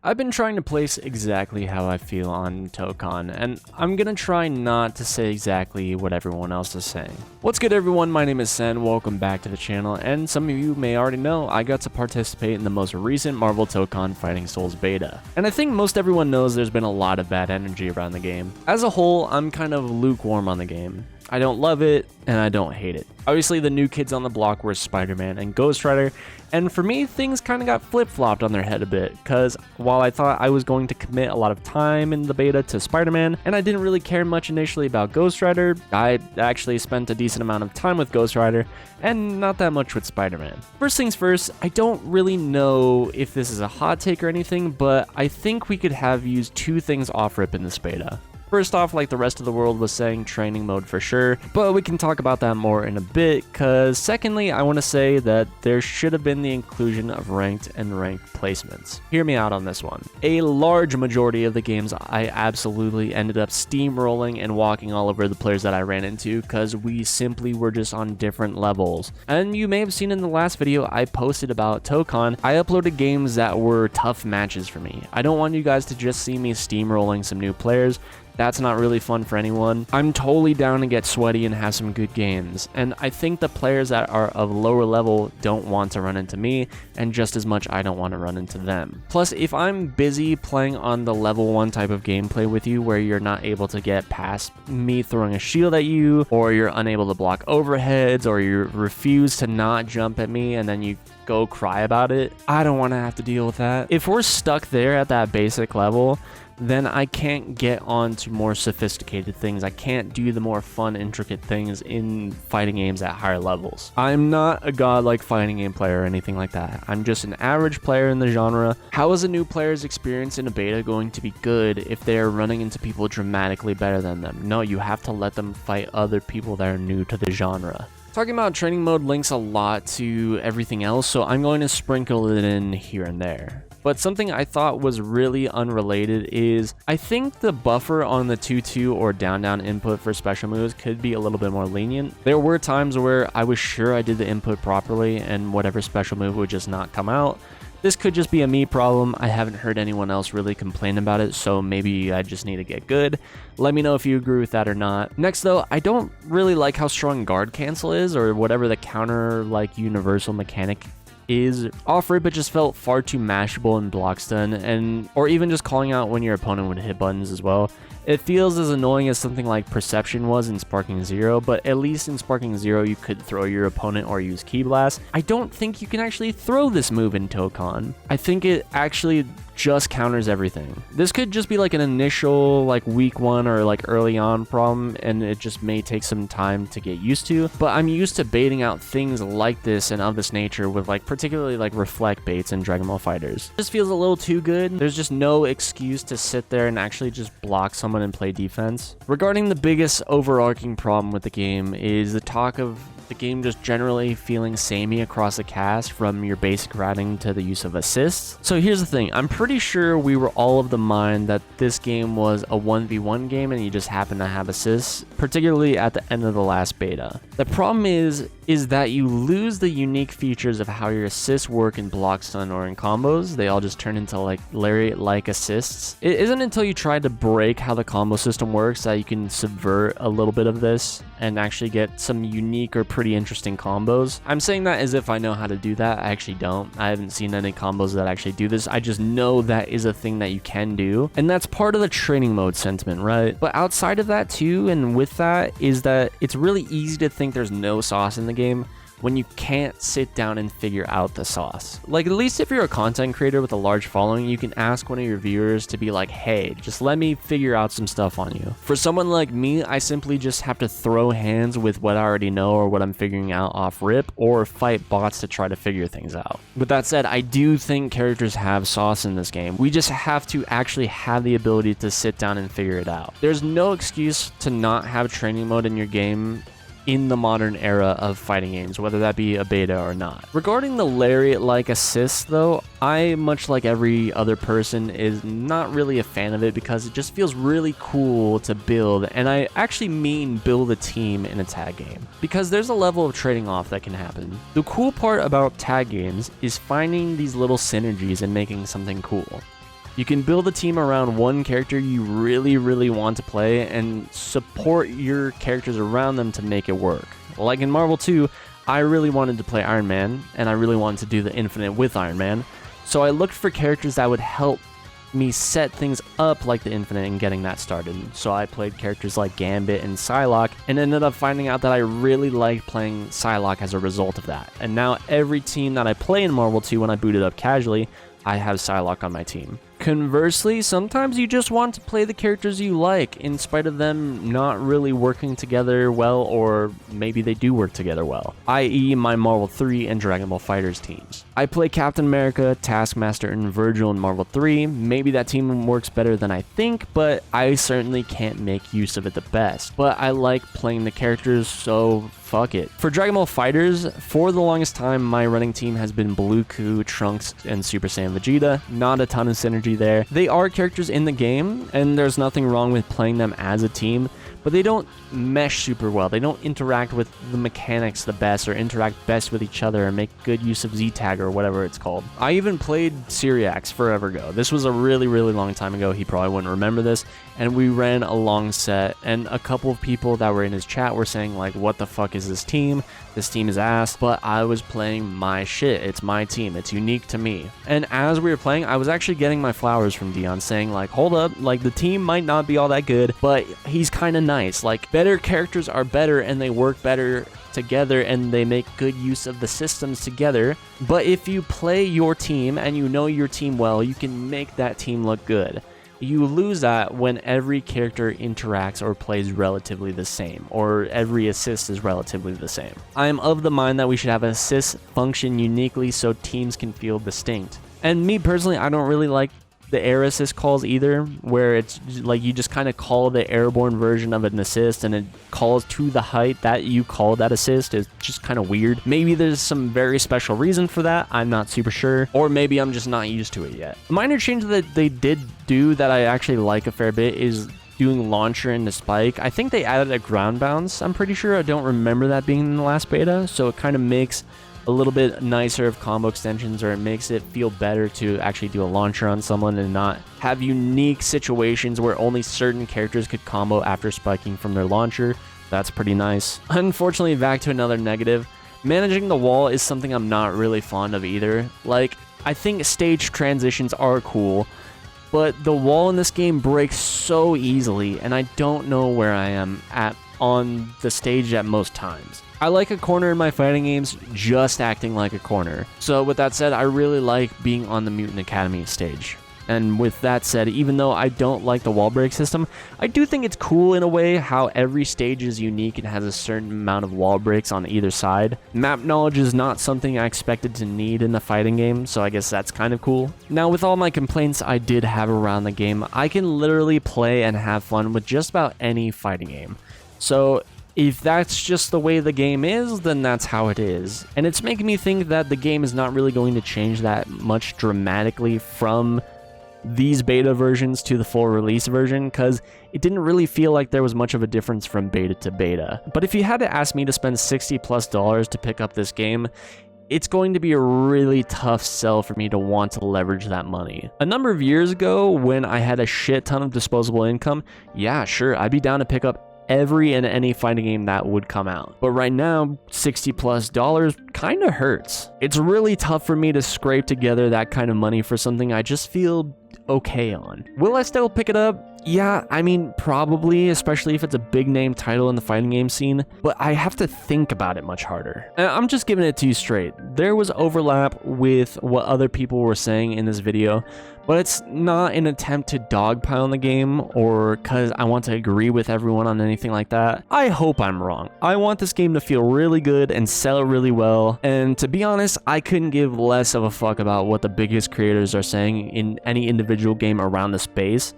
I've been trying to place exactly how I feel on Tokon, and I'm gonna try not to say exactly what everyone else is saying. What's good everyone, my name is Sen, welcome back to the channel, and some of you may already know I got to participate in the most recent Marvel Tokon Fighting Souls beta. And I think most everyone knows there's been a lot of bad energy around the game. As a whole, I'm kind of lukewarm on the game. I don't love it, and I don't hate it. Obviously, the new kids on the block were Spider-Man and Ghost Rider, and for me, things kind of got flip-flopped on their head a bit, because while I thought I was going to commit a lot of time in the beta to Spider-Man, and I didn't really care much initially about Ghost Rider, I actually spent a decent amount of time with Ghost Rider, and not that much with Spider-Man. First things first, I don't really know if this is a hot take or anything, but I think we could have used two things off-rip in this beta. First off, like the rest of the world was saying, training mode for sure, but we can talk about that more in a bit, cause secondly, I want to say that there should have been the inclusion of ranked and ranked placements. Hear me out on this one. A large majority of the games I absolutely ended up steamrolling and walking all over the players that I ran into, cause we simply were just on different levels. And you may have seen in the last video I posted about Tokon, I uploaded games that were tough matches for me. I don't want you guys to just see me steamrolling some new players. That's not really fun for anyone. I'm totally down to get sweaty and have some good games, and I think the players that are of lower level don't want to run into me, and just as much I don't want to run into them. Plus, if I'm busy playing on the level 1 type of gameplay with you where you're not able to get past me throwing a shield at you, or you're unable to block overheads, or you refuse to not jump at me and then you go cry about it, I don't want to have to deal with that. If we're stuck there at that basic level, then I can't get on to more sophisticated things. I can't do the more fun, intricate things in fighting games at higher levels. I'm not a godlike fighting game player or anything like that. I'm just an average player in the genre. How is a new player's experience in a beta going to be good if they're running into people dramatically better than them? No, you have to let them fight other people that are new to the genre. Talking about training mode links a lot to everything else, so I'm going to sprinkle it in here and there. But something I thought was really unrelated is I think the buffer on the 2-2 or down-down input for special moves could be a little bit more lenient. There were times where I was sure I did the input properly and whatever special move would just not come out. This could just be a me problem. I haven't heard anyone else really complain about it, so maybe I just need to get good. Let me know if you agree with that or not. Next though, I don't really like how strong guard cancel is, or whatever the counter like universal mechanic is. Off-rip, it just felt far too mashable in block stun, or even just calling out when your opponent would hit buttons as well. It feels as annoying as something like Perception was in Sparking Zero, but at least in Sparking Zero you could throw your opponent or use Ki Blast. I don't think you can actually throw this move in Tokon. I think it actually just counters everything. This could just be like an initial like week 1 or like early on problem, and it just may take some time to get used to, but I'm used to baiting out things like this and of this nature with like particularly like reflect baits in Dragon Ball FighterZ. This feels a little too good. There's just no excuse to sit there and actually just block someone and play defense. Regarding the biggest overarching problem with the game is the talk of the game just generally feeling samey across the cast, from your basic routing to the use of assists. So here's the thing, I'm pretty sure we were all of the mind that this game was a 1v1 game and you just happen to have assists, particularly at the end of the last beta. The problem is that you lose the unique features of how your assists work in block stun or in combos. They all just turn into like lariat-like assists. It isn't until you try to break how the combo system works that you can subvert a little bit of this and actually get some unique or pretty interesting combos. I'm saying that as if I know how to do that. I actually don't. I haven't seen any combos that actually do this. I just know that is a thing that you can do, and that's part of the training mode sentiment, right? But outside of that too, and with that, is that it's really easy to think there's no sauce in the game when you can't sit down and figure out the sauce. Like, at least if you're a content creator with a large following, you can ask one of your viewers to be like, hey, just let me figure out some stuff on you. For someone like me, I simply just have to throw hands with what I already know or what I'm figuring out off rip, or fight bots to try to figure things out. With that said, I do think characters have sauce in this game. We just have to actually have the ability to sit down and figure it out. There's no excuse to not have training mode in your game in the modern era of fighting games, whether that be a beta or not. Regarding the lariat-like assists though, I, much like every other person, is not really a fan of it because it just feels really cool to build, and I actually mean build a team in a tag game, because there's a level of trading off that can happen. The cool part about tag games is finding these little synergies and making something cool. You can build a team around one character you really want to play and support your characters around them to make it work. Like in Marvel 2, I really wanted to play Iron Man, and I really wanted to do the Infinite with Iron Man, so I looked for characters that would help me set things up like the Infinite and getting that started. So I played characters like Gambit and Psylocke and ended up finding out that I really liked playing Psylocke as a result of that. And now every team that I play in Marvel 2 when I boot it up casually, I have Psylocke on my team. Conversely, sometimes you just want to play the characters you like in spite of them not really working together well, or maybe they do work together well, i.e. my Marvel 3 and Dragon Ball FighterZ teams. I play Captain America, Taskmaster, and Virgil in Marvel 3. Maybe that team works better than I think, but I certainly can't make use of it the best. But I like playing the characters, so fuck it. For Dragon Ball FighterZ, for the longest time, my running team has been Bluku, Trunks, and Super Saiyan Vegeta. Not a ton of synergy there. They are characters in the game, and there's nothing wrong with playing them as a team, but they don't mesh super well. They don't interact with the mechanics the best or interact best with each other and make good use of Z-Tag or whatever it's called. I even played Syriax forever ago. This was a really long time ago. He probably wouldn't remember this. And we ran a long set, and a couple of people that were in his chat were saying like, what the fuck is this team? This team is ass. But I was playing my shit. It's my team. It's unique to me. And as we were playing, I was actually getting my flowers from Dion saying like, hold up, like the team might not be all that good, but he's kind of nice. Like, better characters are better and they work better together and they make good use of the systems together. But if you play your team and you know your team well, you can make that team look good. You lose that when every character interacts or plays relatively the same, or every assist is relatively the same. I am of the mind that we should have assists function uniquely so teams can feel distinct. And me personally, I don't really like the air assist calls either, where it's like you just kind of call the airborne version of an assist and it calls to the height that you call that assist. Is just kind of weird. Maybe there's some very special reason for that, I'm not super sure, or maybe I'm just not used to it yet. A minor change that they did do that I actually like a fair bit is doing launcher into spike. I think they added a ground bounce, I'm pretty sure. I don't remember that being in the last beta, so it kind of makes a little bit nicer of combo extensions, or it makes it feel better to actually do a launcher on someone and not have unique situations where only certain characters could combo after spiking from their launcher. That's pretty nice. Unfortunately, back to another negative. Managing the wall is something I'm not really fond of either. Like, I think stage transitions are cool, but the wall in this game breaks so easily, and I don't know where I am at on the stage at most times. I like a corner in my fighting games just acting like a corner. So with that said, I really like being on the Mutant Academy stage. And with that said, even though I don't like the wall break system, I do think it's cool in a way how every stage is unique and has a certain amount of wall breaks on either side. Map knowledge is not something I expected to need in a fighting game, so I guess that's kind of cool. Now, with all my complaints I did have around the game, I can literally play and have fun with just about any fighting game. So if that's just the way the game is, then that's how it is. And it's making me think that the game is not really going to change that much dramatically from these beta versions to the full release version, because it didn't really feel like there was much of a difference from beta to beta. But if you had to ask me to spend $60+ to pick up this game, it's going to be a really tough sell for me to want to leverage that money. A number of years ago, when I had a shit ton of disposable income, yeah, sure, I'd be down to pick up every and any fighting game that would come out. But right now, $60+ kind of hurts. It's really tough for me to scrape together that kind of money for something I just feel okay on. Will I still pick it up? Yeah, I mean, probably, especially if it's a big name title in the fighting game scene, but I have to think about it much harder. And I'm just giving it to you straight. There was overlap with what other people were saying in this video, but it's not an attempt to dogpile the game or because I want to agree with everyone on anything like that. I hope I'm wrong. I want this game to feel really good and sell really well, and to be honest, I couldn't give less of a fuck about what the biggest creators are saying in any individual game around the space.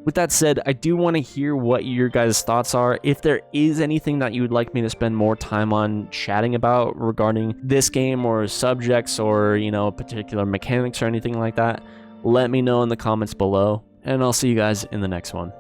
With that said, I do want to hear what your guys' thoughts are. If there is anything that you would like me to spend more time on chatting about regarding this game or subjects or, you know, particular mechanics or anything like that, let me know in the comments below, and I'll see you guys in the next one.